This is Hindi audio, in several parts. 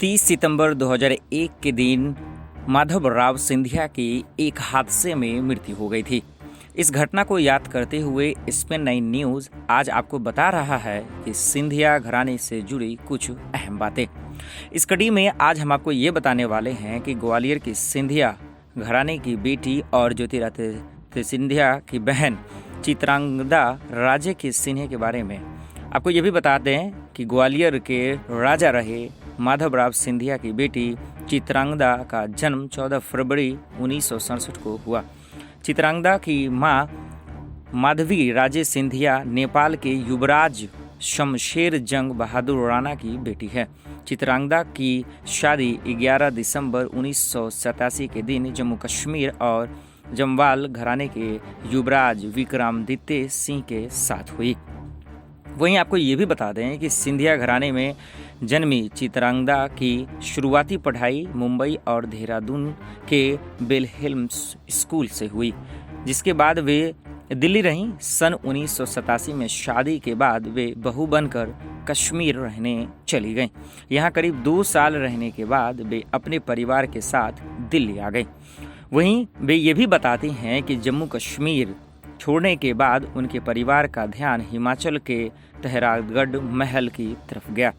30 सितंबर 2001 के दिन माधवराव सिंधिया की एक हादसे में मृत्यु हो गई थी। इस घटना को याद करते हुए SPN9 न्यूज़ आज आपको बता रहा है कि सिंधिया घराने से जुड़ी कुछ अहम बातें। इस कड़ी में आज हम आपको ये बताने वाले हैं कि ग्वालियर की सिंधिया घराने की बेटी और ज्योतिरादित्य सिंधिया की बहन चित्रांगदा राजे के सिन्हा के बारे में। आपको ये भी बता दें कि ग्वालियर के राजा रहे माधवराव सिंधिया की बेटी चित्रांगदा का जन्म 14 फरवरी 1967 को हुआ। चित्रांगदा की मां माधवी राजे सिंधिया नेपाल के युवराज शमशेर जंग बहादुर राणा की बेटी है। चित्रांगदा की शादी 11 दिसंबर 1987 के दिन जम्मू कश्मीर और जमवाल घराने के युवराज विक्रमादित्य सिंह के साथ हुई। वहीं आपको ये भी बता दें कि सिंधिया घराने में जन्मी चित्रांगदा की शुरुआती पढ़ाई मुंबई और देहरादून के बेलहेम्स स्कूल से हुई, जिसके बाद वे दिल्ली रहीं। सन 1987 में शादी के बाद वे बहू बनकर कश्मीर रहने चली गईं। यहाँ करीब 2 साल रहने के बाद वे अपने परिवार के साथ दिल्ली आ गईं। वहीं वे ये भी बताती हैं कि जम्मू कश्मीर छोड़ने के बाद उनके परिवार का ध्यान हिमाचल के तहरागढ़ महल की तरफ गया।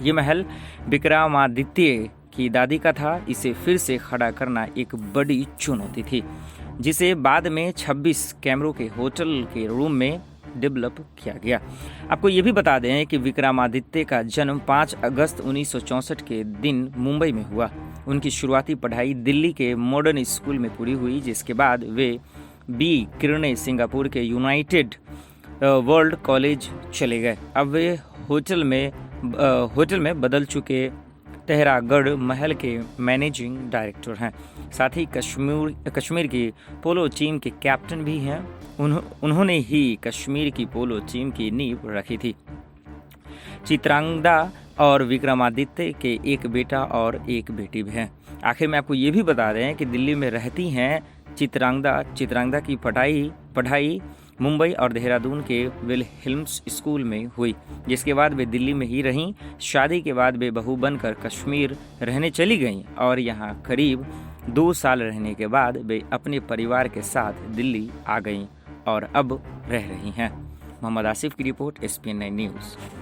ये महल विक्रमादित्य की दादी का था। इसे फिर से खड़ा करना एक बड़ी चुनौती थी, जिसे बाद में 26 कैमरों के होटल के रूम में डेवलप किया गया। आपको ये भी बता दें कि विक्रमादित्य का जन्म 5 अगस्त 1964 के दिन मुंबई में हुआ। उनकी शुरुआती पढ़ाई दिल्ली के मॉडर्न स्कूल में पूरी हुई, जिसके बाद वे बी किरणे सिंगापुर के यूनाइटेड वर्ल्ड कॉलेज चले गए। अब वे होटल में बदल चुके तहरागढ़ महल के मैनेजिंग डायरेक्टर हैं। साथ ही कश्मीर की पोलो टीम के कैप्टन भी हैं। उन्होंने ही कश्मीर की पोलो टीम की नींव रखी थी। चित्रांगदा और विक्रमादित्य के एक बेटा और एक बेटी भी हैं। आखिर में आपको ये भी बता दें कि दिल्ली में रहती हैं चित्रांगदा की पढ़ाई मुंबई और देहरादून के विलहेम्स स्कूल में हुई, जिसके बाद वे दिल्ली में ही रहीं। शादी के बाद वे बहू बनकर कश्मीर रहने चली गईं और यहाँ करीब 2 साल रहने के बाद वे अपने परिवार के साथ दिल्ली आ गईं और अब रह रही हैं। मोहम्मद आसिफ की रिपोर्ट, SPN9 न्यूज़।